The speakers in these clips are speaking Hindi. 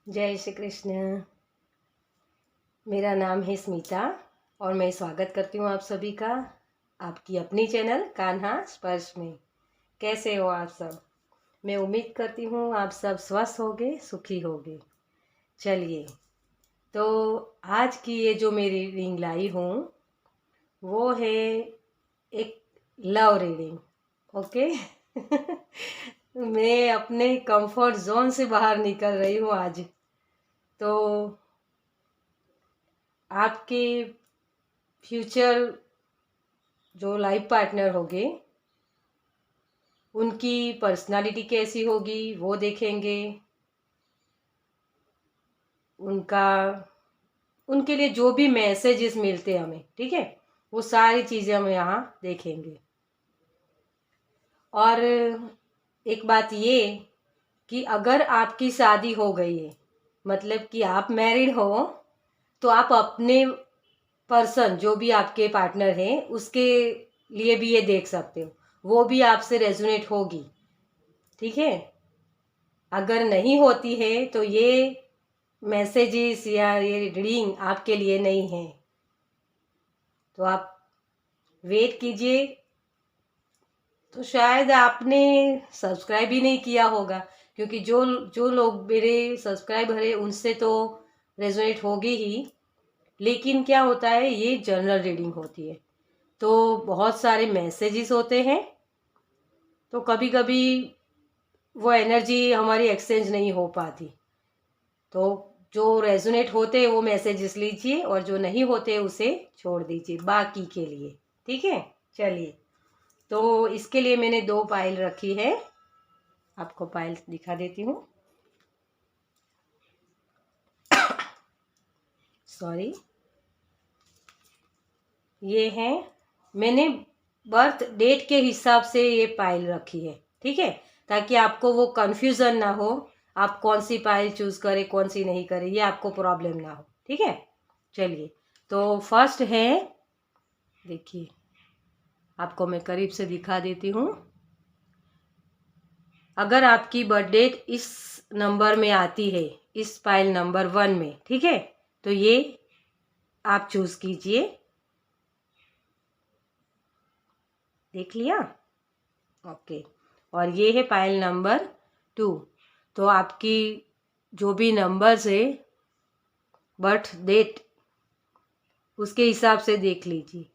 जय श्री कृष्ण। मेरा नाम है स्मिता और मैं स्वागत करती हूँ आप सभी का आपकी अपनी चैनल कान्हा स्पर्श में। कैसे हो आप सब? मैं उम्मीद करती हूँ आप सब स्वस्थ होगे, सुखी होगे। चलिए, तो आज की ये जो मेरी रीडिंग लाई हूँ वो है एक लव रीडिंग। ओके। मैं अपने कंफर्ट जोन से बाहर निकल रही हूँ आज। तो आपके फ्यूचर जो लाइफ पार्टनर होंगे उनकी पर्सनालिटी कैसी होगी वो देखेंगे। उनका उनके लिए जो भी मैसेजेस मिलते हैं हमें, ठीक है, वो सारी चीज़ें हम यहाँ देखेंगे। और एक बात ये कि अगर आपकी शादी हो गई है, मतलब कि आप मैरिड हो, तो आप अपने पर्सन जो भी आपके पार्टनर हैं उसके लिए भी ये देख सकते हो, वो भी आपसे रेजोनेट होगी, ठीक है। अगर नहीं होती है तो ये मैसेजेस या ये रीडिंग आपके लिए नहीं है। तो आप वेट कीजिए। तो शायद आपने सब्सक्राइब ही नहीं किया होगा, क्योंकि जो जो लोग मेरे सब्सक्राइबर हैं उनसे तो रेजोनेट होगी ही। लेकिन क्या होता है, ये जनरल रीडिंग होती है तो बहुत सारे मैसेजेस होते हैं, तो कभी कभी वो एनर्जी हमारी एक्सचेंज नहीं हो पाती। तो जो रेजोनेट होते हैं वो मैसेजेस लीजिए और जो नहीं होते उसे छोड़ दीजिए बाकी के लिए, ठीक है। चलिए, तो इसके लिए मैंने 2 पाइल रखी है, आपको पाइल दिखा देती हूँ। सॉरी, ये है, मैंने बर्थ डेट के हिसाब से ये पाइल रखी है, ठीक है, ताकि आपको वो कंफ्यूजन ना हो, आप कौन सी पाइल चूज करें कौन सी नहीं करें, ये आपको प्रॉब्लम ना हो, ठीक है। चलिए, तो फर्स्ट है, देखिए आपको मैं करीब से दिखा देती हूँ। अगर आपकी बर्थ डेट इस नंबर में आती है, इस पाइल नंबर 1 में, ठीक है, तो ये आप चूज कीजिए। देख लिया? ओके। और ये है पाइल नंबर 2। तो आपकी जो भी नंबर्स है बर्थ डेट, उसके हिसाब से देख लीजिए।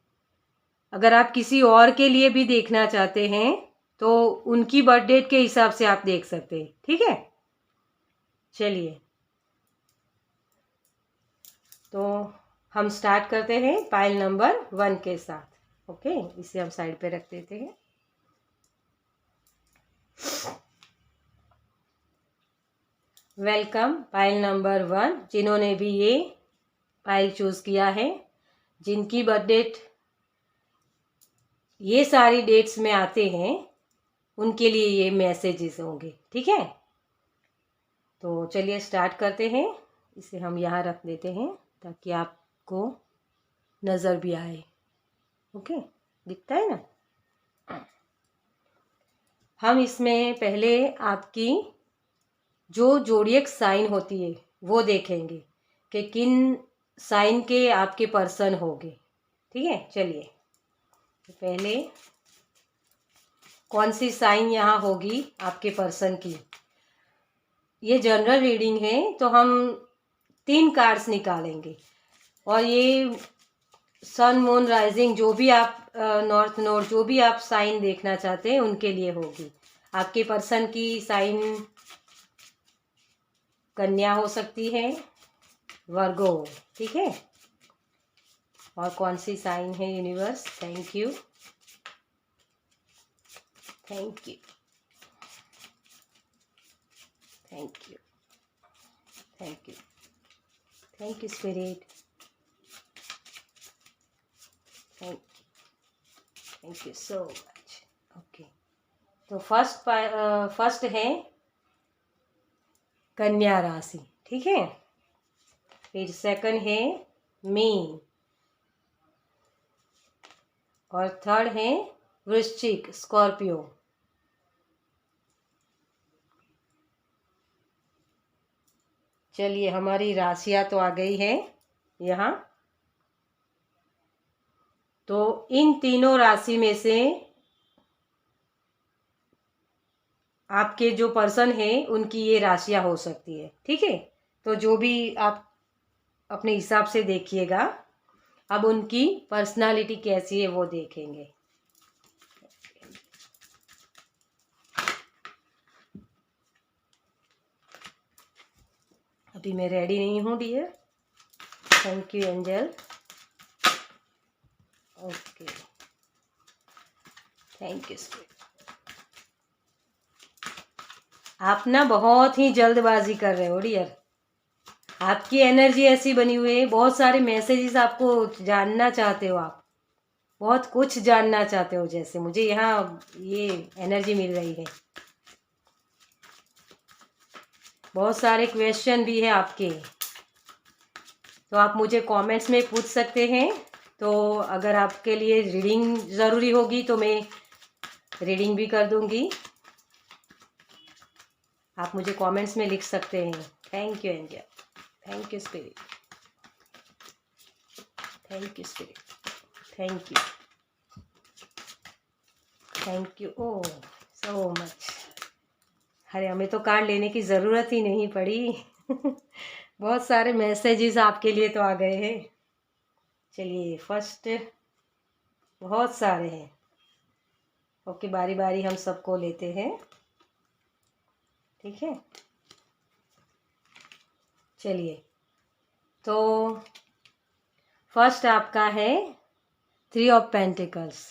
अगर आप किसी और के लिए भी देखना चाहते हैं तो उनकी बर्थ डेट के हिसाब से आप देख सकते हैं, ठीक है। चलिए, तो हम स्टार्ट करते हैं पाइल नंबर 1 के साथ। ओके, इसे हम साइड पे रख देते हैं। वेलकम पाइल नंबर 1, जिन्होंने भी ये पाइल चूज किया है, जिनकी बर्थ डेट ये सारी डेट्स में आते हैं, उनके लिए ये मैसेजेस होंगे, ठीक है। तो चलिए स्टार्ट करते हैं। इसे हम यहाँ रख देते हैं ताकि आपको नज़र भी आए। ओके, दिखता है ना। हम इसमें पहले आपकी जो जोडिएक साइन होती है वो देखेंगे कि किन साइन के आपके पर्सन होंगे, ठीक है। चलिए, तो पहले कौन सी साइन यहाँ होगी आपके पर्सन की। ये जनरल रीडिंग है तो हम 3 कार्ड्स निकालेंगे और ये सन मून राइजिंग जो भी आप नॉर्थ नोड जो भी आप साइन देखना चाहते हैं उनके लिए होगी। आपके पर्सन की साइन कन्या हो सकती है, वर्गो, ठीक है। और कौन सी साइन है universe? Thank you, thank you, thank you, thank you, thank you spirit, thank you so much. Okay, तो फर्स्ट है कन्या राशि, ठीक है। फिर सेकंड है मीन, और थर्ड है वृश्चिक स्कॉर्पियो, चलिए, हमारी राशियाँ तो आ गई है यहाँ। तो इन तीनों राशि में से आपके जो पर्सन है उनकी ये राशियाँ हो सकती है, ठीक है। तो जो भी आप अपने हिसाब से देखिएगा। अब उनकी पर्सनालिटी कैसी है वो देखेंगे। अभी मैं रेडी नहीं हूँ dear. Thank you angel. Okay, thank you spirit. आप ना बहुत ही जल्दबाजी कर रहे हो डियर। आपकी एनर्जी ऐसी बनी हुई है, बहुत सारे मैसेजेस आपको जानना चाहते हो, आप बहुत कुछ जानना चाहते हो, जैसे मुझे यहाँ ये एनर्जी मिल रही है। बहुत सारे क्वेश्चन भी है आपके, तो आप मुझे कमेंट्स में पूछ सकते हैं। तो अगर आपके लिए रीडिंग ज़रूरी होगी तो मैं रीडिंग भी कर दूंगी। आप मुझे कमेंट्स में लिख सकते हैं। Thank you angel, thank you spirit, thank you spirit, thank you, thank you oh so much. अरे हमें तो कार्ड लेने की ज़रूरत ही नहीं पड़ी। बहुत सारे मैसेजेस आपके लिए तो आ गए हैं। चलिए, फर्स्ट बहुत सारे हैं। ओके, बारी बारी हम सबको लेते हैं, ठीक है। चलिए, तो फर्स्ट आपका है 3 ऑफ पेंटिकल्स।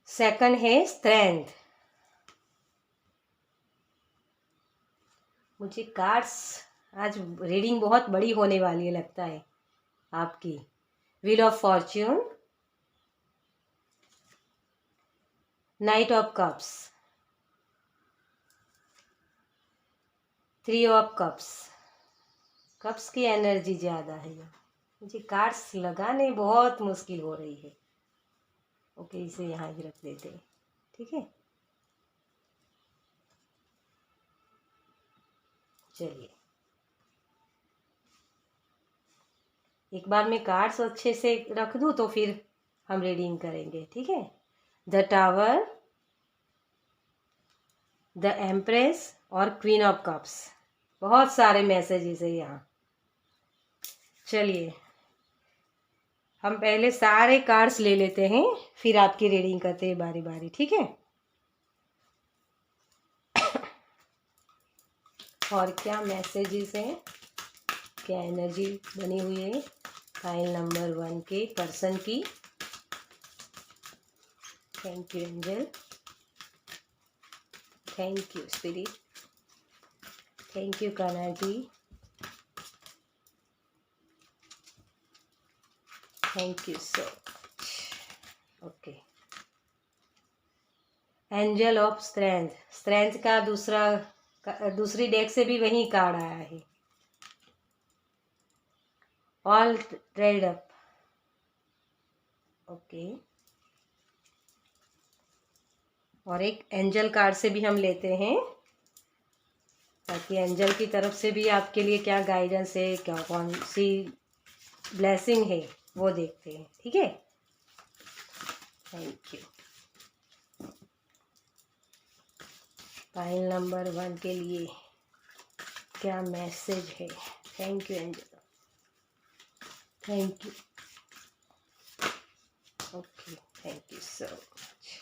सेकंड है स्ट्रेंथ। मुझे कार्ड्स आज रीडिंग बहुत बड़ी होने वाली है लगता है आपकी। Wheel of Fortune, night of cups, 3 of cups. Cups की एनर्जी ज़्यादा है। मुझे कार्ड्स लगाने बहुत मुश्किल हो रही है। ओके, इसे यहाँ ही रख देते हैं, ठीक है। चलिए, एक बार मैं कार्ड्स अच्छे से रख दूँ तो फिर हम रीडिंग करेंगे, ठीक है। द टावर, द एम्प्रेस और क्वीन ऑफ कप्स। बहुत सारे मैसेजेस है यहाँ। चलिए, हम पहले सारे कार्ड्स ले लेते हैं, फिर आपकी रीडिंग करते हैं बारी बारी, ठीक है। और क्या मैसेजेस हैं, क्या एनर्जी बनी हुई है फाइल नंबर 1 के पर्सन की। Thank you angel, thank you spirit, thank you Kanha ji, thank you so much. Okay, angel of strength. Strength का दूसरी डेक से भी वही कार्ड आया है, ऑल ट्रेड अप। ओके, और एक एंजल कार्ड से भी हम लेते हैं, ताकि एंजल की तरफ से भी आपके लिए क्या गाइडेंस है, क्या कौन सी ब्लेसिंग है वो देखते हैं, ठीक है। Thank you. फाइल नंबर 1 के लिए क्या मैसेज है। Thank you angel, thank you. Okay, thank you so much.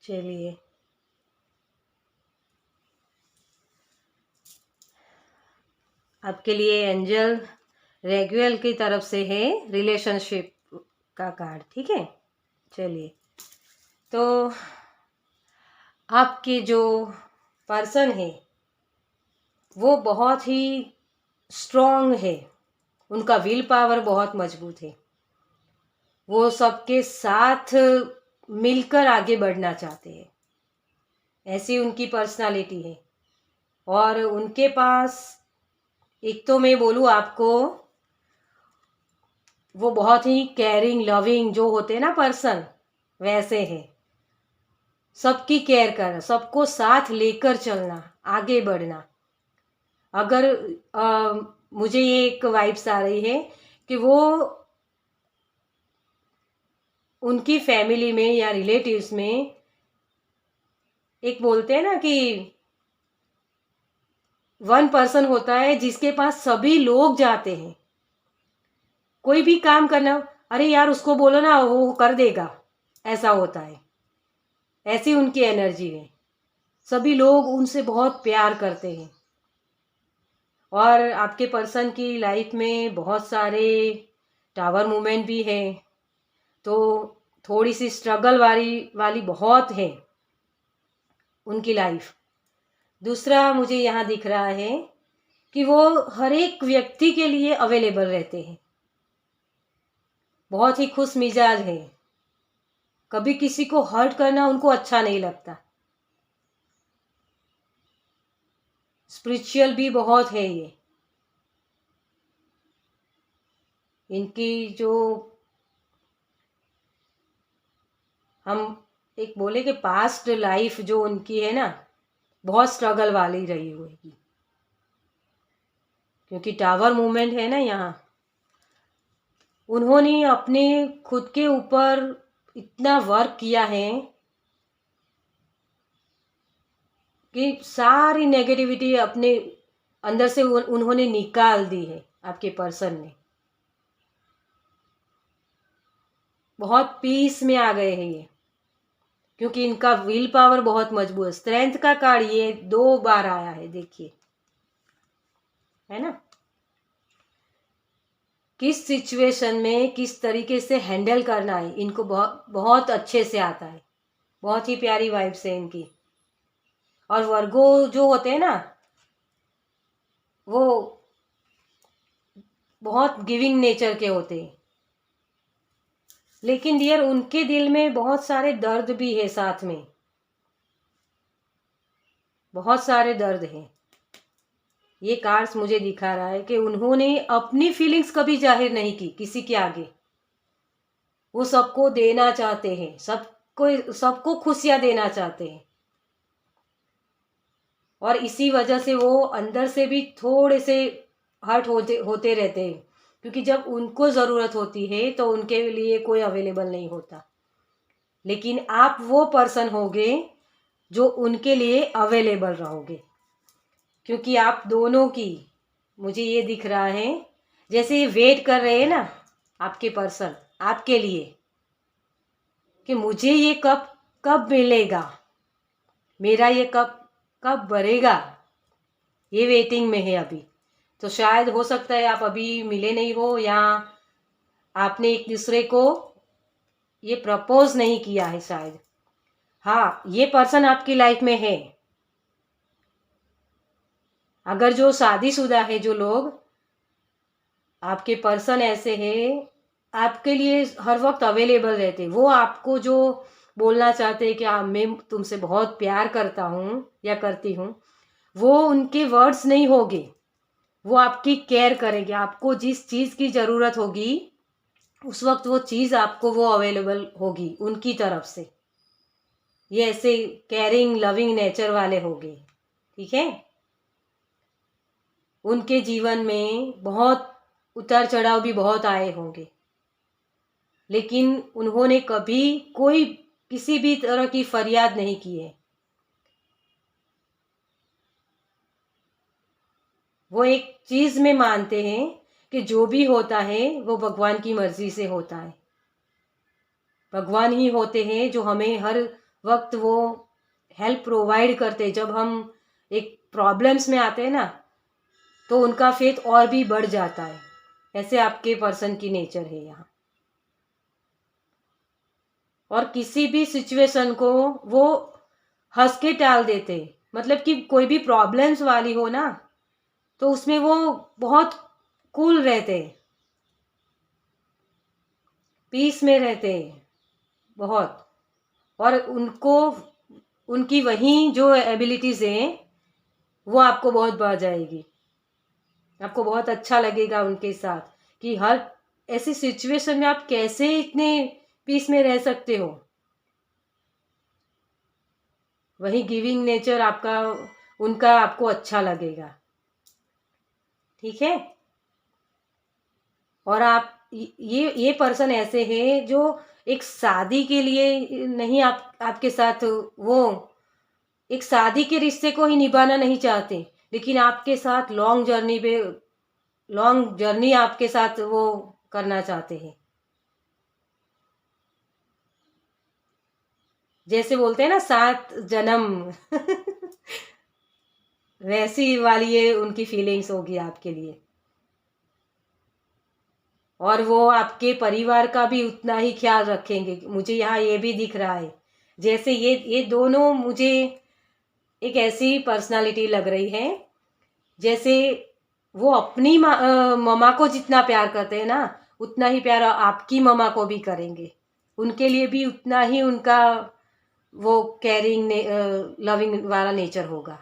चलिए, आपके लिए एंजल रेगुएल की तरफ से है, रिलेशनशिप का कार्ड, ठीक है। चलिए, तो आपके जो पर्सन है वो बहुत ही स्ट्रॉन्ग है, उनका विल पावर बहुत मजबूत है, वो सबके साथ मिलकर आगे बढ़ना चाहते हैं, ऐसी उनकी पर्सनालिटी है। और उनके पास एक तो मैं बोलूँ आपको, वो बहुत ही केयरिंग लविंग जो होते हैं ना पर्सन, वैसे है। सबकी केयर करना, सबको साथ लेकर चलना, आगे बढ़ना। अगर मुझे ये एक वाइब्स आ रही है कि वो उनकी फैमिली में या रिलेटिव्स में एक बोलते हैं ना कि वन पर्सन होता है जिसके पास सभी लोग जाते हैं। कोई भी काम करना, अरे यार उसको बोलो ना, वो कर देगा, ऐसा होता है। ऐसी उनकी एनर्जी है। सभी लोग उनसे बहुत प्यार करते हैं। और आपके पर्सन की लाइफ में बहुत सारे टावर मूवमेंट भी है, तो थोड़ी सी स्ट्रगल वाली बहुत है उनकी लाइफ। दूसरा मुझे यहाँ दिख रहा है कि वो हर एक व्यक्ति के लिए अवेलेबल रहते हैं, बहुत ही खुश मिजाज है। कभी किसी को हर्ट करना उनको अच्छा नहीं लगता। स्पिरिचुअल भी बहुत है ये। इनकी जो हम एक बोले कि पास्ट लाइफ जो उनकी है ना, बहुत स्ट्रगल वाली रही होगी, क्योंकि टावर मूवमेंट है ना यहाँ। उन्होंने अपने खुद के ऊपर इतना वर्क किया है कि सारी नेगेटिविटी अपने अंदर से उन्होंने निकाल दी है। आपके पर्सन ने बहुत पीस में आ गए हैं ये, क्योंकि इनका विल पावर बहुत मजबूत है। स्ट्रेंथ का कार्ड ये 2 बार आया है, देखिए, है ना। किस सिचुएशन में किस तरीके से हैंडल करना है इनको बहुत बहुत अच्छे से आता है। बहुत ही प्यारी वाइब्स है इनकी। और वर्गो जो होते हैं ना, वो बहुत गिविंग नेचर के होते हैं, लेकिन डियर उनके दिल में बहुत सारे दर्द भी है साथ में। बहुत सारे दर्द हैं। ये कार्ड्स मुझे दिखा रहा है कि उन्होंने अपनी फीलिंग्स कभी जाहिर नहीं की किसी के आगे। वो सबको देना चाहते हैं, सबको खुशियां देना चाहते हैं। और इसी वजह से वो अंदर से भी थोड़े से हर्ट होते रहते हैं, क्योंकि जब उनको ज़रूरत होती है तो उनके लिए कोई अवेलेबल नहीं होता। लेकिन आप वो पर्सन होगे जो उनके लिए अवेलेबल रहोगे, क्योंकि आप दोनों की, मुझे ये दिख रहा है जैसे ये वेट कर रहे हैं ना आपके पर्सन आपके लिए, कि मुझे ये कब कब मिलेगा, मेरा ये कब कब भरेगा, ये वेटिंग में है अभी। तो शायद हो सकता है आप अभी मिले नहीं हो, या आपने एक दूसरे को ये प्रपोज नहीं किया है शायद। हाँ, ये पर्सन आपकी लाइफ में है। अगर जो शादीशुदा है जो लोग, आपके पर्सन ऐसे हैं, आपके लिए हर वक्त अवेलेबल रहते। वो आपको जो बोलना चाहते हैं कि मैं तुमसे बहुत प्यार करता हूँ या करती हूँ, वो उनके वर्ड्स नहीं होंगे। वो आपकी केयर करेंगे। आपको जिस चीज़ की ज़रूरत होगी उस वक्त वो चीज़ आपको वो अवेलेबल होगी उनकी तरफ से। ये ऐसे केयरिंग लविंग नेचर वाले होंगे, ठीक है। उनके जीवन में बहुत उतार चढ़ाव भी बहुत आए होंगे, लेकिन उन्होंने कभी कोई किसी भी तरह की फरियाद नहीं की है। वो एक चीज़ में मानते हैं कि जो भी होता है वो भगवान की मर्जी से होता है। भगवान ही होते हैं जो हमें हर वक्त वो हेल्प प्रोवाइड करते हैं। जब हम एक प्रॉब्लम्स में आते हैं ना, तो उनका फेथ और भी बढ़ जाता है। ऐसे आपके पर्सन की नेचर है यहाँ। और किसी भी सिचुएशन को वो हंस के टाल देते, मतलब कि कोई भी प्रॉब्लम्स वाली हो ना, तो उसमें वो बहुत कूल रहते, पीस में रहते बहुत। और उनको उनकी वही जो एबिलिटीज़ हैं वो आपको बहुत भा जाएगी। आपको बहुत अच्छा लगेगा उनके साथ कि हर ऐसी सिचुएशन में आप कैसे इतने पीस में रह सकते हो। वही गिविंग नेचर आपका, उनका आपको अच्छा लगेगा। ठीक है। और आप ये पर्सन ऐसे हैं जो एक शादी के लिए नहीं, आपके साथ वो एक शादी के रिश्ते को ही निभाना नहीं चाहते, लेकिन आपके साथ लॉन्ग जर्नी आपके साथ वो करना चाहते हैं। जैसे बोलते हैं ना 7 जन्म वैसी वाली ये उनकी फीलिंग्स होगी आपके लिए। और वो आपके परिवार का भी उतना ही ख्याल रखेंगे। मुझे यहाँ ये भी दिख रहा है, जैसे ये दोनों मुझे एक ऐसी पर्सनालिटी लग रही है, जैसे वो अपनी मम्मा को जितना प्यार करते हैं ना, उतना ही प्यार आपकी मम्मा को भी करेंगे। उनके लिए भी उतना ही उनका वो केयरिंग लविंग वाला नेचर होगा।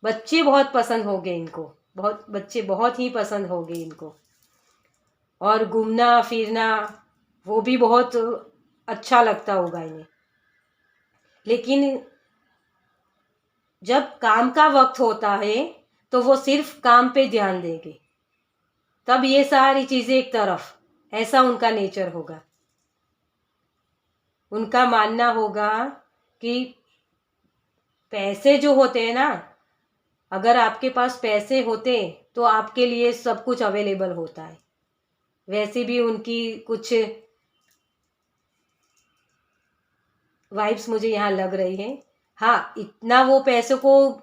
बच्चे बहुत पसंद होंगे इनको, बच्चे बहुत ही पसंद होंगे इनको। और घूमना फिरना वो भी बहुत अच्छा लगता होगा इन्हें। लेकिन जब काम का वक्त होता है तो वो सिर्फ काम पे ध्यान देंगे, तब ये सारी चीज़ें एक तरफ, ऐसा उनका नेचर होगा। उनका मानना होगा कि पैसे जो होते हैं ना, अगर आपके पास पैसे होते तो आपके लिए सब कुछ अवेलेबल होता है। वैसे भी उनकी कुछ वाइब्स मुझे यहाँ लग रही है। हाँ, इतना वो पैसों को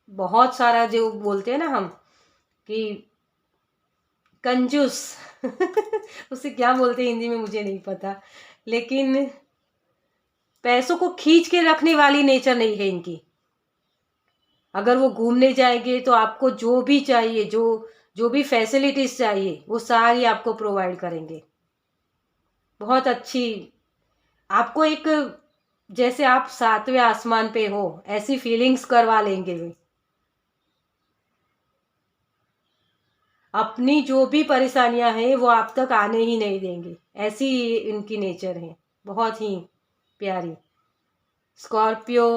बहुत सारा, जो बोलते हैं ना हम कि कंजूस उसे क्या बोलते हैं हिंदी में मुझे नहीं पता, लेकिन पैसों को खींच के रखने वाली नेचर नहीं है इनकी। अगर वो घूमने जाएंगे तो आपको जो भी चाहिए, जो भी फैसिलिटीज चाहिए, वो सारी आपको प्रोवाइड करेंगे। बहुत अच्छी, आपको एक जैसे आप 7वें आसमान पे हो ऐसी फीलिंग्स करवा लेंगे वे। अपनी जो भी परेशानियां हैं वो आप तक आने ही नहीं देंगे, ऐसी इनकी नेचर है, बहुत ही प्यारी। स्कॉर्पियो,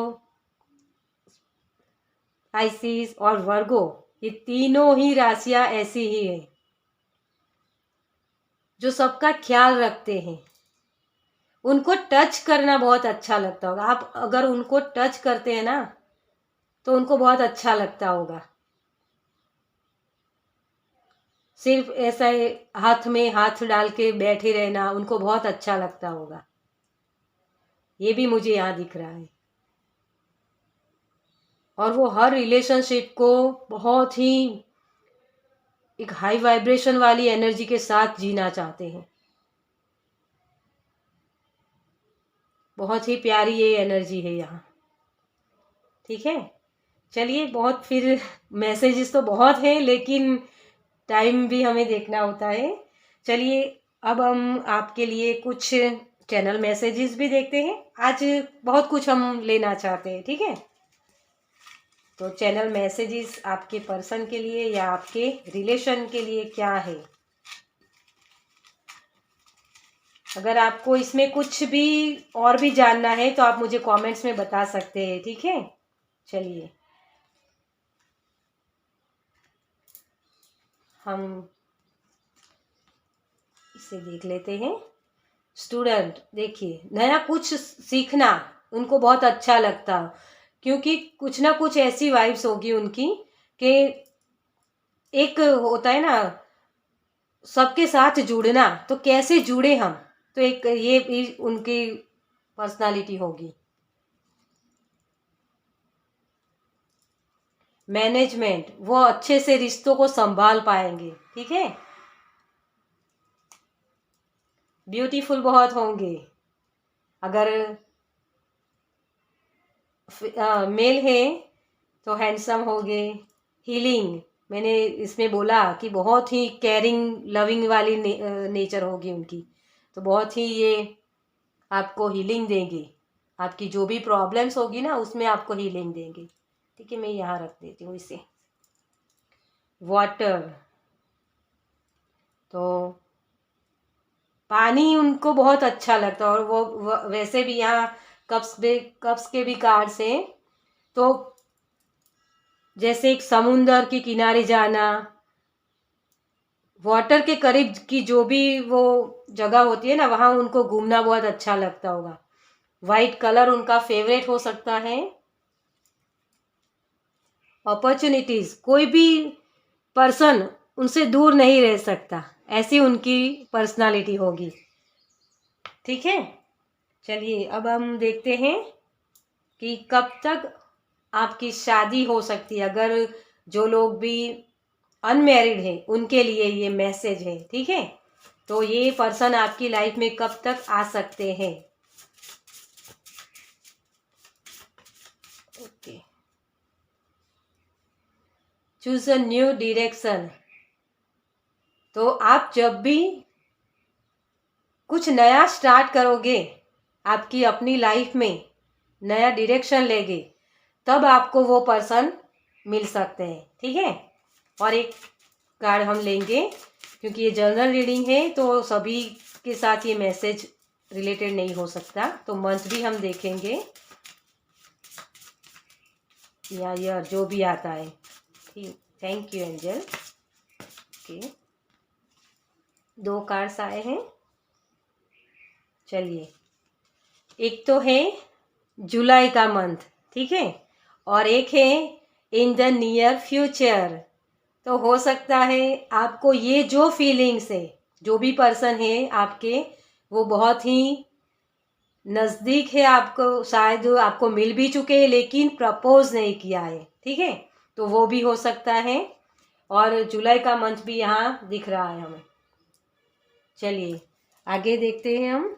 आइसिस और वर्गो, ये तीनों ही राशियां ऐसी ही है जो सबका ख्याल रखते हैं। उनको टच करना बहुत अच्छा लगता होगा। आप अगर उनको टच करते हैं ना तो उनको बहुत अच्छा लगता होगा। सिर्फ ऐसा हाथ में हाथ डाल के बैठे रहना उनको बहुत अच्छा लगता होगा। ये भी मुझे यहाँ दिख रहा है। और वो हर रिलेशनशिप को बहुत ही एक हाई वाइब्रेशन वाली एनर्जी के साथ जीना चाहते हैं। बहुत ही प्यारी ये एनर्जी है यहाँ। ठीक है, चलिए, बहुत फिर मैसेजेस तो बहुत हैं, लेकिन टाइम भी हमें देखना होता है। चलिए, अब हम आपके लिए कुछ चैनल मैसेजेस भी देखते हैं। आज बहुत कुछ हम लेना चाहते हैं। ठीक है, तो चैनल मैसेजेस आपके पर्सन के लिए या आपके रिलेशन के लिए क्या है? अगर आपको इसमें कुछ भी और भी जानना है तो आप मुझे कमेंट्स में बता सकते हैं। ठीक है, चलिए हम इसे देख लेते हैं। स्टूडेंट, देखिए, नया कुछ सीखना उनको बहुत अच्छा लगता, क्योंकि कुछ ना कुछ ऐसी वाइब्स होगी उनकी कि एक होता है ना सबके साथ जुड़ना, तो कैसे जुड़े हम, तो एक ये भी उनकी पर्सनालिटी होगी। मैनेजमेंट, वो अच्छे से रिश्तों को संभाल पाएंगे। ठीक है, ब्यूटीफुल बहुत होंगे। अगर मेल है तो हैंडसम होंगे। हीलिंग, मैंने इसमें बोला कि बहुत ही केयरिंग लविंग वाली नेचर होगी उनकी, तो बहुत ही ये आपको हीलिंग देंगे। आपकी जो भी प्रॉब्लम्स होगी ना उसमें आपको हीलिंग देंगे। ठीक है, मैं यहाँ रख देती हूँ इसे। वाटर, तो पानी उनको बहुत अच्छा लगता है, और वो वैसे भी यहाँ कप्स के भी कार्ड्स हैं। तो जैसे एक समुंदर के किनारे जाना, वाटर के करीब की जो भी वो जगह होती है ना, वहाँ उनको घूमना बहुत अच्छा लगता होगा। वाइट कलर उनका फेवरेट हो सकता है। अपॉर्चुनिटीज, कोई भी पर्सन उनसे दूर नहीं रह सकता, ऐसी उनकी पर्सनालिटी होगी। ठीक है, चलिए अब हम देखते हैं कि कब तक आपकी शादी हो सकती है। अगर जो लोग भी अनमैरिड हैं उनके लिए ये मैसेज है। ठीक है, तो ये पर्सन आपकी लाइफ में कब तक आ सकते हैं। Okay, choose a new direction. तो आप जब भी कुछ नया स्टार्ट करोगे, आपकी अपनी लाइफ में नया डायरेक्शन लेगे, तब आपको वो पर्सन मिल सकते हैं। ठीक है, और एक कार्ड हम लेंगे, क्योंकि ये जनरल रीडिंग है तो सभी के साथ ये मैसेज रिलेटेड नहीं हो सकता। तो मंथ भी हम देखेंगे या ईयर, जो भी आता है। ठीक, thank you angel. Okay, 2 cards आए हैं। चलिए, एक तो है जुलाई का मंथ, ठीक है, और एक है इन द नियर फ्यूचर। तो हो सकता है आपको ये जो फीलिंग्स है, जो भी पर्सन है आपके, वो बहुत ही नज़दीक है आपको, शायद आपको मिल भी चुके हैं लेकिन प्रपोज नहीं किया है। ठीक है, तो वो भी हो सकता है, और जुलाई का मंथ भी यहाँ दिख रहा है हमें। चलिए आगे देखते हैं हम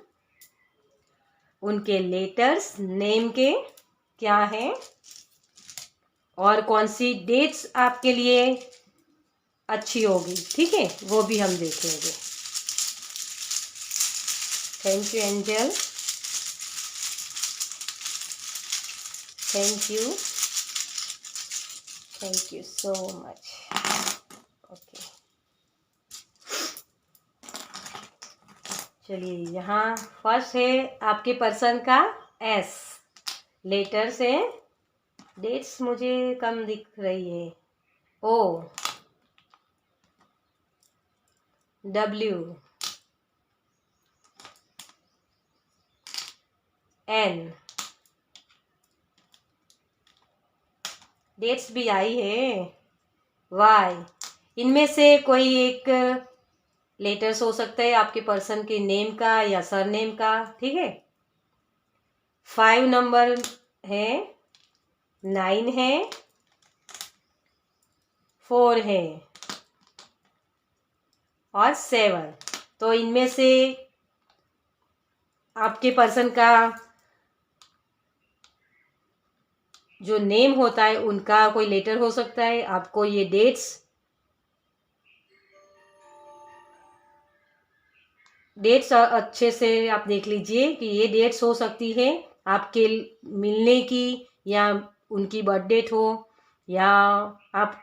उनके लेटर्स नेम के क्या है, और कौन सी डेट्स आपके लिए अच्छी होगी। ठीक है, वो भी हम देख लेंगे। Thank you angel, thank you so much. Okay, चलिए यहाँ फर्स्ट है आपके पर्सन का एस लेटर से। डेट्स मुझे कम दिख रही है। ओ, डब्ल्यू, एन, डेट्स भी आई है, वाई। इनमें से कोई एक लेटर्स हो सकता है आपके पर्सन के नेम का या सरनेम का। ठीक है, 5 नंबर है, 9 है, 4 है और 7। तो इनमें से आपके पर्सन का जो नेम होता है उनका कोई लेटर हो सकता है। आपको ये डेट्स अच्छे से आप देख लीजिए कि ये डेट्स हो सकती है आपके मिलने की, या उनकी बर्थ डेट हो, या आप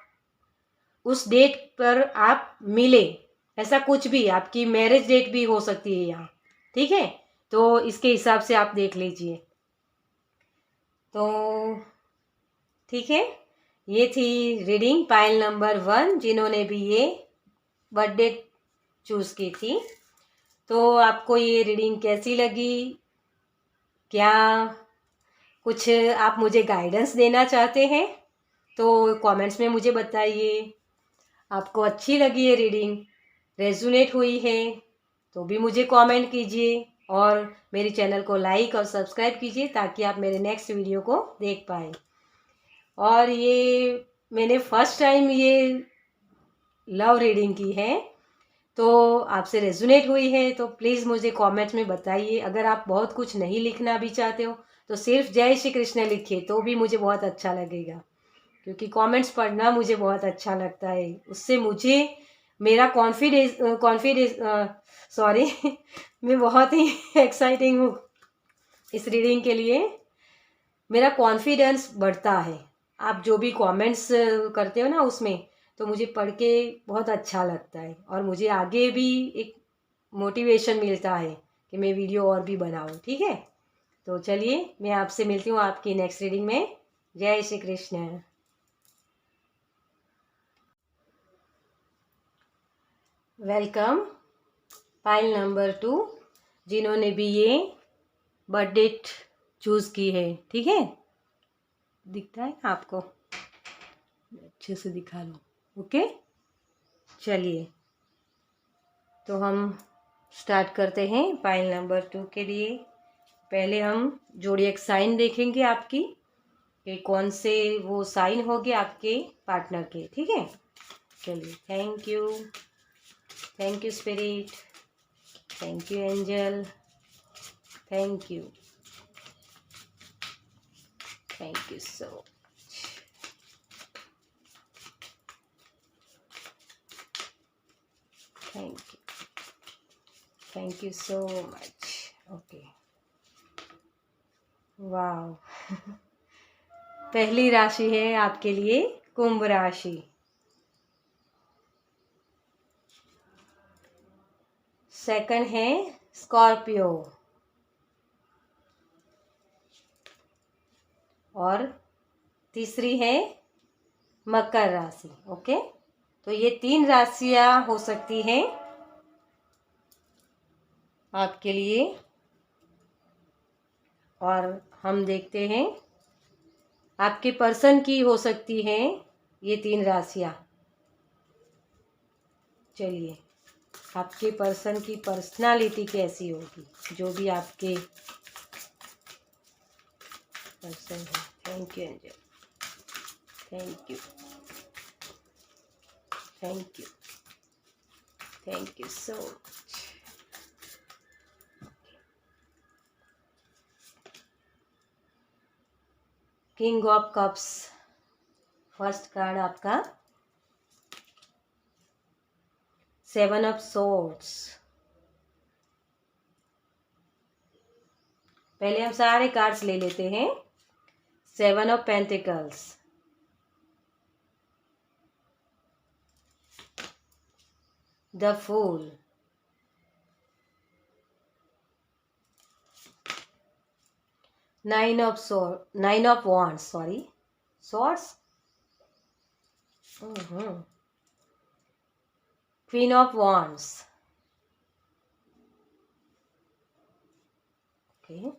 उस डेट पर आप मिले, ऐसा कुछ भी। आपकी मैरिज डेट भी हो सकती है यहाँ। ठीक है, तो इसके हिसाब से आप देख लीजिए। तो ठीक है, ये थी रीडिंग पाइल नंबर 1, जिन्होंने भी ये बर्थडे चूज़ की थी। तो आपको ये रीडिंग कैसी लगी? क्या कुछ आप मुझे गाइडेंस देना चाहते हैं तो कमेंट्स में मुझे बताइए। आपको अच्छी लगी ये रीडिंग, रेजोनेट हुई है तो भी मुझे कमेंट कीजिए, और मेरे चैनल को लाइक और सब्सक्राइब कीजिए ताकि आप मेरे नेक्स्ट वीडियो को देख पाएँ। और ये मैंने फर्स्ट टाइम ये लव रीडिंग की है, तो आपसे रेजोनेट हुई है तो प्लीज़ मुझे कमेंट्स में बताइए। अगर आप बहुत कुछ नहीं लिखना भी चाहते हो तो सिर्फ जय श्री कृष्ण लिखिए तो भी मुझे बहुत अच्छा लगेगा, क्योंकि कमेंट्स पढ़ना मुझे बहुत अच्छा लगता है। उससे मुझे मेरा कॉन्फिडेंस मैं बहुत ही एक्साइटिंग हूँ, इस रीडिंग के लिए मेरा कॉन्फिडेंस बढ़ता है। आप जो भी कमेंट्स करते हो ना उसमें, तो मुझे पढ़ के बहुत अच्छा लगता है और मुझे आगे भी एक मोटिवेशन मिलता है कि मैं वीडियो और भी बनाऊँ। ठीक है, तो चलिए मैं आपसे मिलती हूँ आपकी नेक्स्ट रीडिंग में। जय Shri Krishna. Welcome pile number 2, जिन्होंने भी ये बर्थ डेट चूज़ की है। ठीक है, दिखता है आपको? अच्छे से दिखा लो। ओके, चलिए तो हम स्टार्ट करते हैं पाइल नंबर 2 के लिए। पहले हम जोडिएक साइन देखेंगे आपकी कि कौन से वो साइन होंगे आपके पार्टनर के। ठीक है, चलिए। Thank you spirit, thank you angel, thank you so thank you so much. Okay, वाह। पहली राशि है आपके लिए कुंभ राशि। सेकंड है स्कॉर्पियो और तीसरी है मकर राशि। ओके, तो ये 3 राशियां हो सकती हैं आपके लिए। और हम देखते हैं आपके पर्सन की हो सकती हैं ये 3 राशियां। चलिए, आपके पर्सन की पर्सनालिटी कैसी होगी, जो भी आपके पर्सन है। Thank you angel, thank you so much. King of cups, first card आपका 7 ऑफ सोर्ड्स। पहले हम सारे कार्ड्स ले लेते हैं। 7 of pentacles, the fool, nine of wands, sorry, swords, queen of wands। Okay,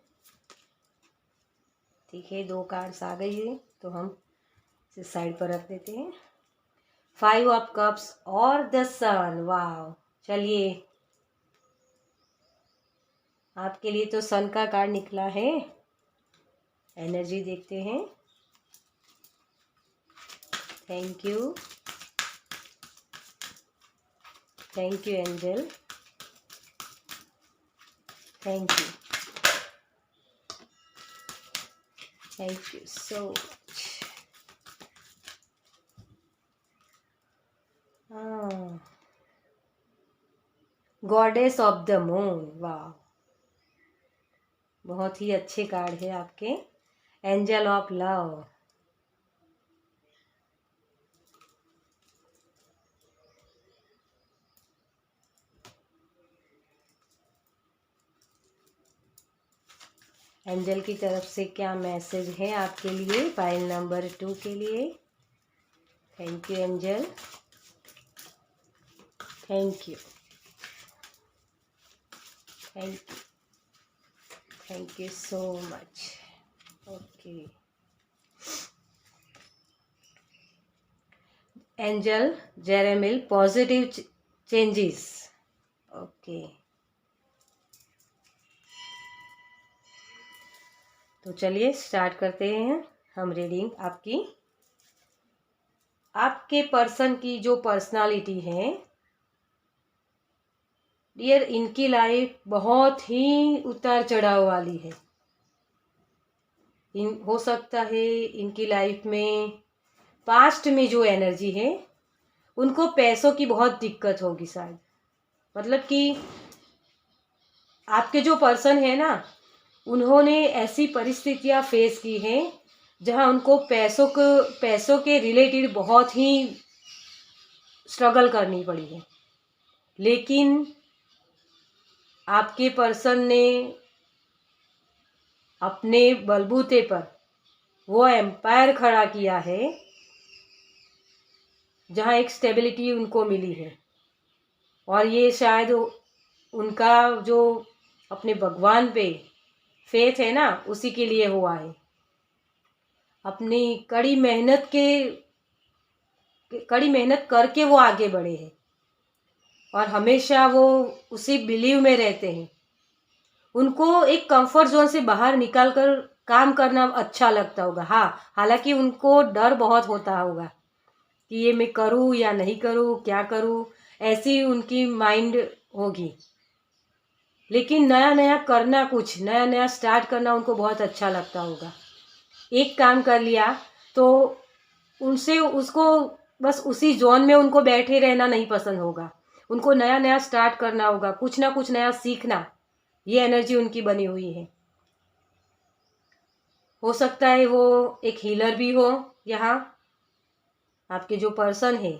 ठीक है, 2 कार्ड्स आ गई है तो हम इसे साइड पर रख देते हैं। 5 ऑफ कप्स और द सन। वाह, चलिए आपके लिए तो सन का कार्ड निकला है। एनर्जी देखते हैं। Thank you angel, thank you so much. Goddess of the moon. वाह, बहुत ही अच्छे कार्ड है आपके। एंजल ऑफ लव, एंजल की तरफ से क्या मैसेज है आपके लिए फाइल नंबर 2 के लिए। Thank you angel, thank you so much. Okay, Angel Jeremiel, positive changes. Okay, तो चलिए स्टार्ट करते हैं हम रीडिंग आपकी। आपके पर्सन की जो पर्सनालिटी है डियर, इनकी लाइफ बहुत ही उतार चढ़ाव वाली है। हो सकता है इनकी लाइफ में पास्ट में जो एनर्जी है उनको पैसों की बहुत दिक्कत होगी शायद। मतलब कि आपके जो पर्सन है ना, उन्होंने ऐसी परिस्थितियां फेस की हैं जहां उनको पैसों के रिलेटेड बहुत ही स्ट्रगल करनी पड़ी है। लेकिन आपके पर्सन ने अपने बलबूते पर वो एम्पायर खड़ा किया है जहाँ एक स्टेबिलिटी उनको मिली है। और ये शायद उनका जो अपने भगवान पे फेथ है ना, उसी के लिए हुआ है। अपनी कड़ी मेहनत करके वो आगे बढ़े हैं और हमेशा वो उसी बिलीव में रहते हैं। उनको एक कंफर्ट जोन से बाहर निकाल कर काम करना अच्छा लगता होगा। हाँ, हालांकि उनको डर बहुत होता होगा कि ये मैं करूँ या नहीं करूँ, क्या करूँ, ऐसी उनकी माइंड होगी। लेकिन नया नया करना, कुछ नया नया स्टार्ट करना उनको बहुत अच्छा लगता होगा। एक काम कर लिया तो उनसे उसको बस उसी जोन में उनको बैठे रहना नहीं पसंद होगा। उनको नया नया स्टार्ट करना होगा, कुछ ना कुछ नया सीखना। ये एनर्जी उनकी बनी हुई है। हो सकता है वो एक हीलर भी हो। यहाँ आपके जो पर्सन है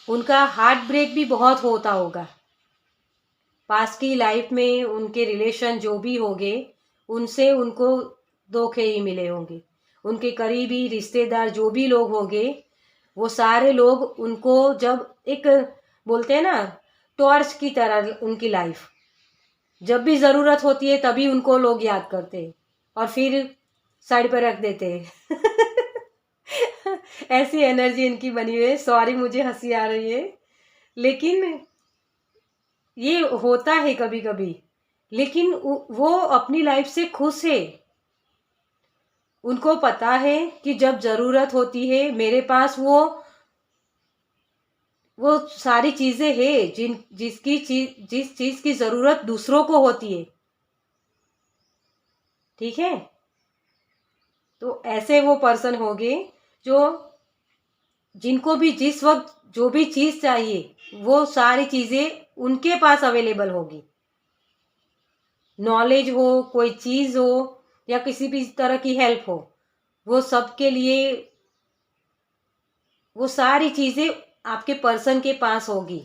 उनका हार्ट ब्रेक भी बहुत होता होगा। पास्ट की लाइफ में उनके रिलेशन जो भी होंगे उनसे उनको धोखे ही मिले होंगे। उनके करीबी रिश्तेदार जो भी लोग होंगे वो सारे लोग उनको जब एक बोलते हैं ना टॉर्च की तरह, उनकी लाइफ जब भी ज़रूरत होती है तभी उनको लोग याद करते हैं और फिर साइड पर रख देते हैं। ऐसी एनर्जी इनकी बनी हुई है। सॉरी, मुझे हंसी आ रही है, लेकिन ये होता है कभी कभी। लेकिन वो अपनी लाइफ से खुश है। उनको पता है कि जब ज़रूरत होती है मेरे पास वो सारी चीज़ें हैं जिस चीज़ की ज़रूरत दूसरों को होती है। ठीक है, तो ऐसे वो पर्सन होंगे जो जिनको भी जिस वक्त जो भी चीज़ चाहिए वो सारी चीज़ें उनके पास अवेलेबल होगी। नॉलेज हो, कोई चीज़ हो या किसी भी तरह की हेल्प हो, वो सबके लिए वो सारी चीज़ें आपके पर्सन के पास होगी।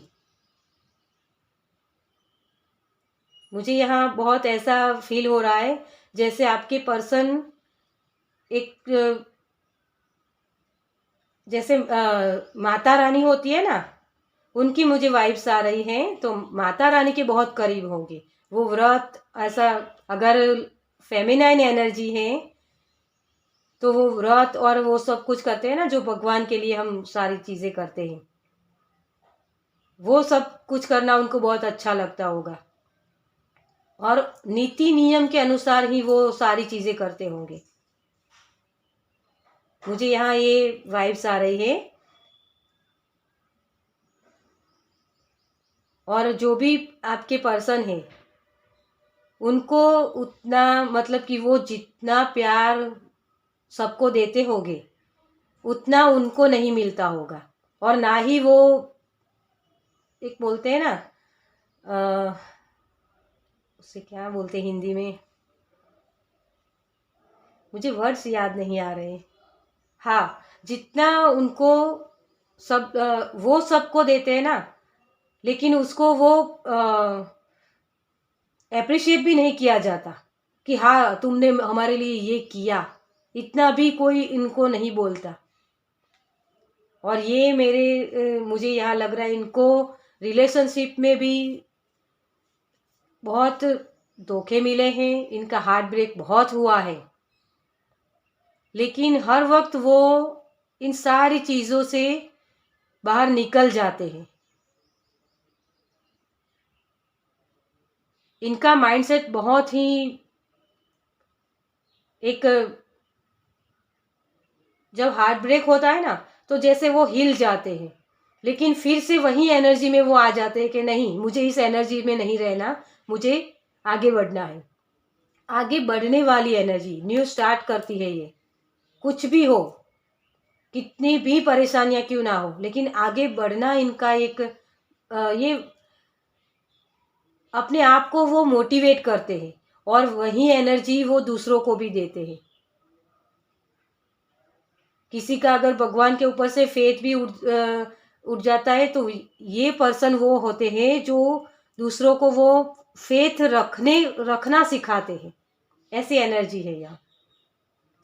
मुझे यहाँ बहुत ऐसा फील हो रहा है जैसे आपके पर्सन एक जैसे माता रानी होती है ना, उनकी मुझे वाइब्स आ रही हैं। तो माता रानी के बहुत करीब होंगे वो। व्रत ऐसा अगर फेमिनाइन एनर्जी है तो वो व्रत और वो सब कुछ करते हैं ना, जो भगवान के लिए हम सारी चीज़ें करते हैं, वो सब कुछ करना उनको बहुत अच्छा लगता होगा। और नीति नियम के अनुसार ही वो सारी चीज़ें करते होंगे। मुझे यहाँ ये वाइब्स आ रही है। और जो भी आपके पर्सन है उनको उतना मतलब कि वो जितना प्यार सबको देते होंगे उतना उनको नहीं मिलता होगा। और ना ही वो एक बोलते हैं ना उसे क्या बोलते हैं हिंदी में, मुझे वर्ड्स याद नहीं आ रहे। हाँ, जितना उनको सब वो सबको देते हैं ना, लेकिन उसको वो अप्रिशिएट भी नहीं किया जाता कि हाँ तुमने हमारे लिए ये किया, इतना भी कोई इनको नहीं बोलता। और ये मुझे यहाँ लग रहा है इनको रिलेशनशिप में भी बहुत धोखे मिले हैं, इनका हार्ट ब्रेक बहुत हुआ है। लेकिन हर वक्त वो इन सारी चीज़ों से बाहर निकल जाते हैं। इनका माइंडसेट बहुत ही एक, जब हार्ट ब्रेक होता है ना तो जैसे वो हिल जाते हैं, लेकिन फिर से वही एनर्जी में वो आ जाते हैं कि नहीं, मुझे इस एनर्जी में नहीं रहना, मुझे आगे बढ़ना है। आगे बढ़ने वाली एनर्जी न्यू स्टार्ट करती है ये। कुछ भी हो, कितनी भी परेशानियां क्यों ना हो, लेकिन आगे बढ़ना इनका एक ये अपने आप को वो मोटिवेट करते हैं और वही एनर्जी वो दूसरों को भी देते हैं। किसी का अगर भगवान के ऊपर से फेथ भी उठ जाता है तो ये पर्सन वो होते हैं जो दूसरों को वो फेथ रखना सिखाते हैं। ऐसी एनर्जी है यहाँ।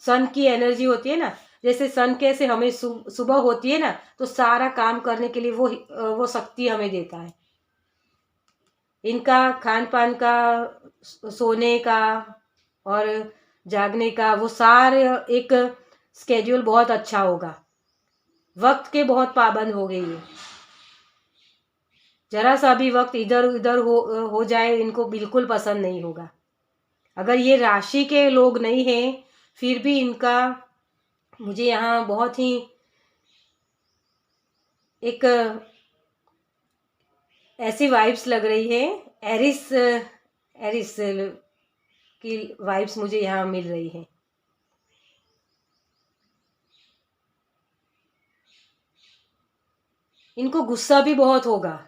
सन की एनर्जी होती है ना, जैसे सन कैसे हमें सुबह होती है ना तो सारा काम करने के लिए वो शक्ति हमें देता है। इनका खान पान का, सोने का और जागने का वो सारे एक स्केड्यूल बहुत अच्छा होगा। वक्त के बहुत पाबंद हो गई है। जरा सा भी वक्त इधर उधर हो जाए इनको बिल्कुल पसंद नहीं होगा। अगर ये राशि के लोग नहीं हैं फिर भी इनका मुझे यहाँ बहुत ही एक ऐसी वाइब्स लग रही है, एरिस एरिस की वाइब्स मुझे यहाँ मिल रही है। इनको गुस्सा भी बहुत होगा।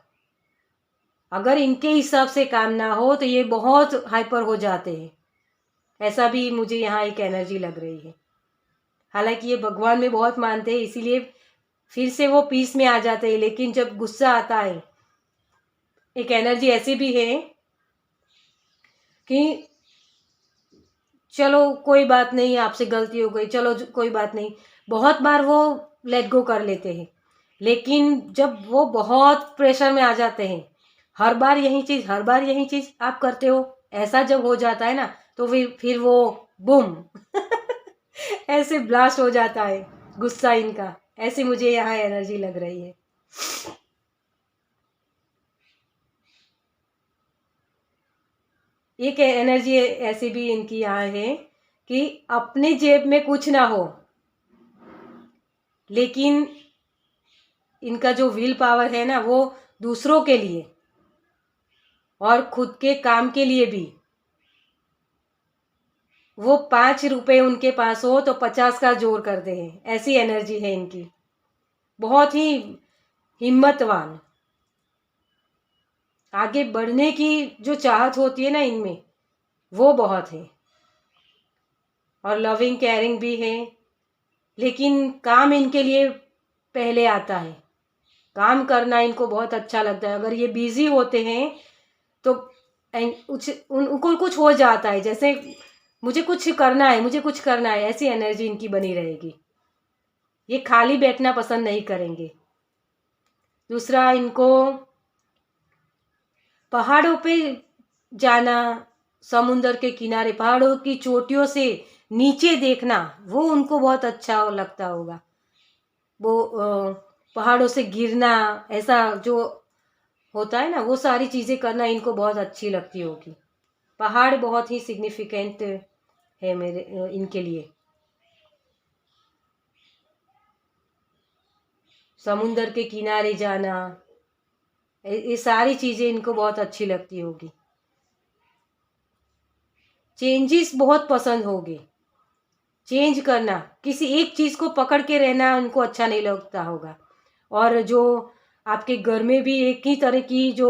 अगर इनके हिसाब से काम ना हो तो ये बहुत हाइपर हो जाते हैं। ऐसा भी मुझे यहाँ एक एनर्जी लग रही है। हालांकि ये भगवान में बहुत मानते हैं इसीलिए फिर से वो पीस में आ जाते हैं, लेकिन जब गुस्सा आता है एक एनर्जी ऐसी भी है कि चलो कोई बात नहीं, आपसे गलती हो गई, चलो कोई बात नहीं, बहुत बार वो लेट गो कर लेते हैं। लेकिन जब वो बहुत प्रेशर में आ जाते हैं, हर बार यही चीज़ आप करते हो, ऐसा जब हो जाता है ना तो फिर वो बूम ऐसे ब्लास्ट हो जाता है गुस्सा इनका। ऐसी मुझे यहाँ एनर्जी लग रही है। एक एनर्जी ऐसी भी इनकी यहाँ है कि अपने जेब में कुछ ना हो लेकिन इनका जो विल पावर है ना वो दूसरों के लिए और खुद के काम के लिए भी। वो 5 रुपए उनके पास हो तो 50 का जोड़ करते हैं। ऐसी एनर्जी है इनकी, बहुत ही हिम्मतवान। आगे बढ़ने की जो चाहत होती है ना इनमें वो बहुत है और लविंग केयरिंग भी है। लेकिन काम इनके लिए पहले आता है। काम करना इनको बहुत अच्छा लगता है। अगर ये बिजी होते हैं तो उनको कुछ हो जाता है, जैसे मुझे कुछ करना है, ऐसी एनर्जी इनकी बनी रहेगी। ये खाली बैठना पसंद नहीं करेंगे। दूसरा, इनको पहाड़ों पे जाना, समुंदर के किनारे पहाड़ों की चोटियों से नीचे देखना वो उनको बहुत अच्छा लगता होगा। वो पहाड़ों से गिरना, ऐसा जो होता है ना वो सारी चीज़ें करना इनको बहुत अच्छी लगती होगी। पहाड़ बहुत ही सिग्निफिकेंट है इनके लिए। समुंदर के किनारे जाना, ये सारी चीज़ें इनको बहुत अच्छी लगती होगी। चेंजेस बहुत पसंद होगी। चेंज करना, किसी एक चीज़ को पकड़ के रहना उनको अच्छा नहीं लगता होगा। और जो आपके घर में भी एक ही तरह की जो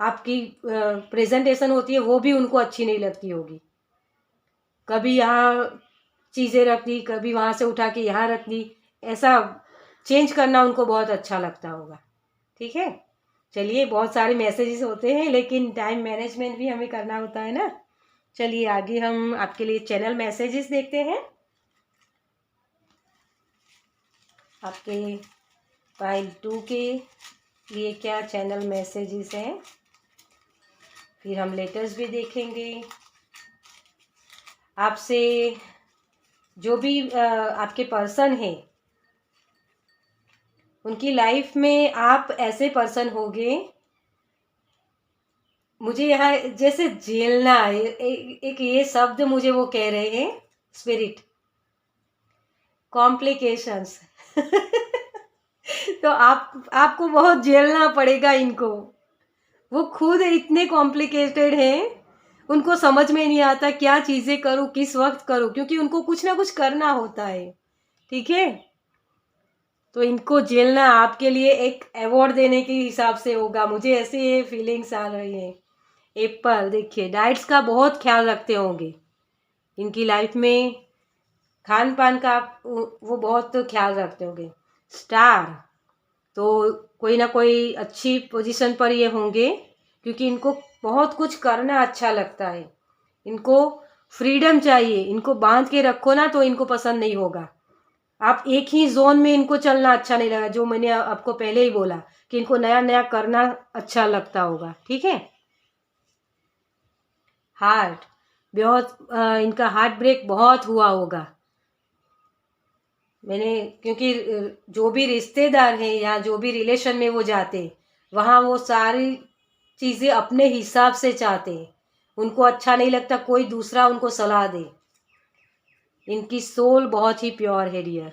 आपकी प्रेजेंटेशन होती है वो भी उनको अच्छी नहीं लगती होगी। कभी यहाँ चीज़ें रख दी, कभी वहाँ से उठा के यहाँ रख दी, ऐसा चेंज करना उनको बहुत अच्छा लगता होगा। ठीक है, चलिए, बहुत सारे मैसेजेस होते हैं लेकिन टाइम मैनेजमेंट भी हमें करना होता है ना। चलिए आगे हम आपके लिए चैनल मैसेजेस देखते हैं। आपके पाइल 2 के लिए क्या चैनल मैसेजेस हैं, फिर हम लेटर्स भी देखेंगे। आपसे जो भी आपके पर्सन हैं उनकी लाइफ में आप ऐसे पर्सन होंगे, मुझे यहाँ जैसे झेलना है, एक ये शब्द मुझे वो कह रहे हैं, स्पिरिट कॉम्प्लिकेशंस तो आपको बहुत झेलना पड़ेगा इनको। वो खुद इतने कॉम्प्लिकेटेड हैं, उनको समझ में नहीं आता क्या चीज़ें करूँ, किस वक्त करूँ, क्योंकि उनको कुछ ना कुछ करना होता है। ठीक है, तो इनको झेलना आपके लिए एक अवार्ड देने के हिसाब से होगा, मुझे ऐसे फीलिंग्स आ रही है। एप्पल, देखिए डाइट्स का बहुत ख्याल रखते होंगे, इनकी लाइफ में खान पान का वो बहुत ख्याल रखते होंगे। स्टार, तो कोई ना कोई अच्छी पोजीशन पर ये होंगे, क्योंकि इनको बहुत कुछ करना अच्छा लगता है, इनको फ्रीडम चाहिए, इनको बांध के रखो ना तो इनको पसंद नहीं होगा। आप एक ही जोन में इनको चलना अच्छा नहीं लगा, जो मैंने आपको पहले ही बोला कि इनको नया नया करना अच्छा लगता होगा, ठीक है। हार्ट, बहुत इनका हार्ट ब्रेक बहुत हुआ होगा, मैंने क्योंकि जो भी रिश्तेदार हैं या जो भी रिलेशन में वो जाते, वहाँ वो सारी चीज़ें अपने हिसाब से चाहते हैं, उनको अच्छा नहीं लगता कोई दूसरा उनको सलाह दे। इनकी सोल बहुत ही प्योर है डियर,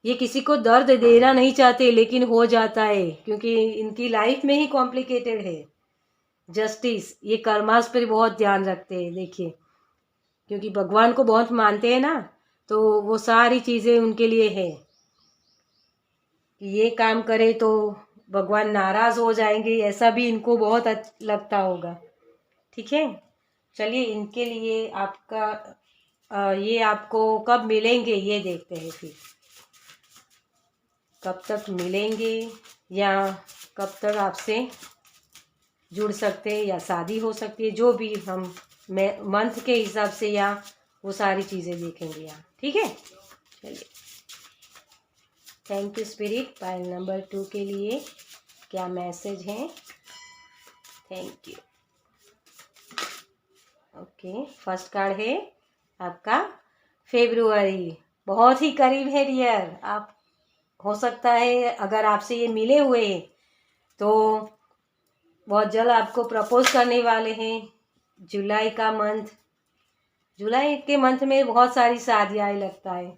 ये किसी को दर्द देना नहीं चाहते लेकिन हो जाता है, क्योंकि इनकी लाइफ में ही कॉम्प्लिकेटेड है। जस्टिस, ये कर्मास पर बहुत ध्यान रखते हैं, देखिए क्योंकि भगवान को बहुत मानते हैं ना, तो वो सारी चीज़ें उनके लिए है कि ये काम करे तो भगवान नाराज हो जाएंगे, ऐसा भी इनको बहुत लगता होगा, ठीक है। चलिए इनके लिए आपका ये आपको कब मिलेंगे ये देखते हैं, फिर कब तक मिलेंगे या कब तक आपसे जुड़ सकते हैं या शादी हो सकती है, जो भी हम मंथ के हिसाब से या वो सारी चीज़ें देखेंगे यहाँ, ठीक है। चलिए, thank you spirit. Pile number 2 के लिए क्या मैसेज है? Thank you. Okay, first card है आपका फेब्रुआरी, बहुत ही करीब है डियर। आप हो सकता है अगर आपसे ये मिले हुए हैं तो बहुत जल्द आपको प्रपोज करने वाले हैं। जुलाई का मंथ, जुलाई के मंथ में बहुत सारी शादियाँ लगता है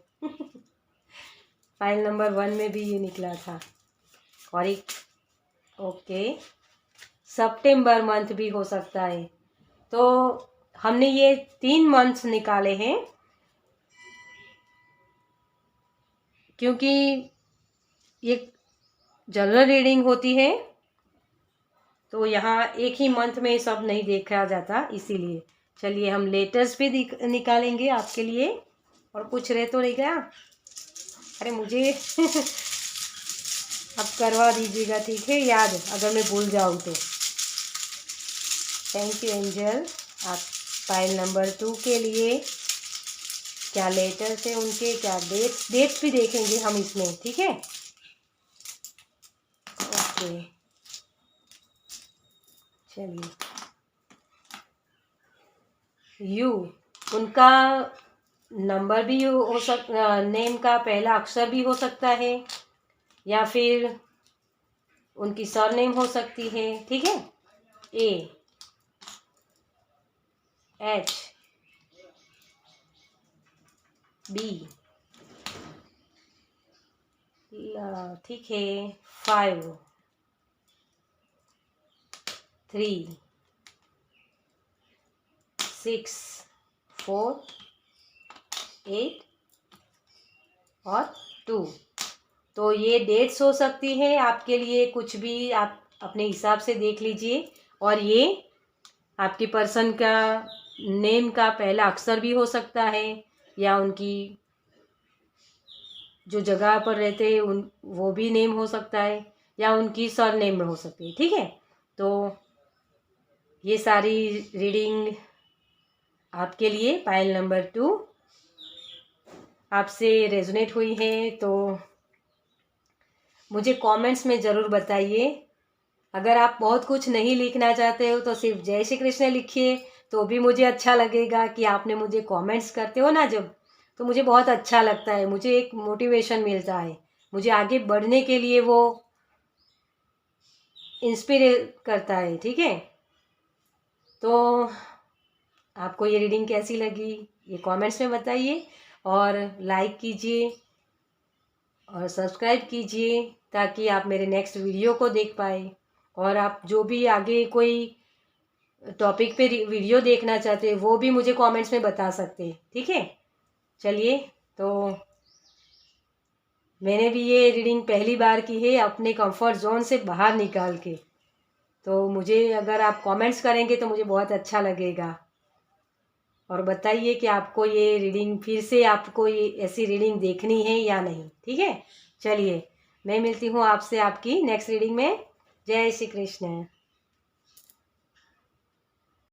फाइल नंबर 1 में भी ये निकला था, और एक ओके सितंबर मंथ भी हो सकता है। तो हमने ये 3 मंथ्स निकाले हैं, क्योंकि ये जनरल रीडिंग होती है तो यहाँ एक ही मंथ में सब नहीं देखा जाता, इसीलिए। चलिए हम लेटर्स भी निकालेंगे आपके लिए, और कुछ रह तो नहीं गया, अरे मुझे आप करवा दीजिएगा, ठीक है, याद अगर मैं भूल जाऊँ तो। Thank you angel. आप फाइल नंबर 2 के लिए क्या लेटर्स है उनके, क्या डेट्स भी देखेंगे हम इसमें, ठीक है। ओके चलिए, यू, उनका नंबर भी हो सकता, नेम का पहला अक्षर भी हो सकता है, या फिर उनकी सरनेम हो सकती है, ठीक है। ए एच बी, ठीक है। 5 3 6 4 8 और 2। तो ये डेट्स हो सकती है आपके लिए, कुछ भी आप अपने हिसाब से देख लीजिए। और ये आपके पर्सन का नेम का पहला अक्षर भी हो सकता है, या उनकी जो जगह पर रहते हैं उन वो भी नेम हो सकता है, या उनकी सर नेम हो सकती है, ठीक है। तो ये सारी रीडिंग आपके लिए पाइल नंबर 2 आपसे रेजोनेट हुई है तो मुझे कमेंट्स में ज़रूर बताइए। अगर आप बहुत कुछ नहीं लिखना चाहते हो तो सिर्फ जय श्री कृष्ण लिखिए, तो भी मुझे अच्छा लगेगा कि आपने मुझे कमेंट्स करते हो ना जब, तो मुझे बहुत अच्छा लगता है, मुझे एक मोटिवेशन मिलता है, मुझे आगे बढ़ने के लिए वो इंस्पिरेट करता है, ठीक है। तो आपको ये रीडिंग कैसी लगी ये कमेंट्स में बताइए, और लाइक कीजिए और सब्सक्राइब कीजिए ताकि आप मेरे नेक्स्ट वीडियो को देख पाए। और आप जो भी आगे कोई टॉपिक पे वीडियो देखना चाहते हैं वो भी मुझे कमेंट्स में बता सकते हैं, ठीक है। चलिए, तो मैंने भी ये रीडिंग पहली बार की है अपने कंफर्ट जोन से बाहर निकाल के। तो मुझे अगर आप कमेंट्स करेंगे तो मुझे बहुत अच्छा लगेगा। और बताइए कि आपको ये रीडिंग फिर से आपको ये ऐसी रीडिंग देखनी है या नहीं। ठीक है, चलिए मैं मिलती हूँ आपसे आपकी नेक्स्ट रीडिंग में। जय श्री कृष्ण।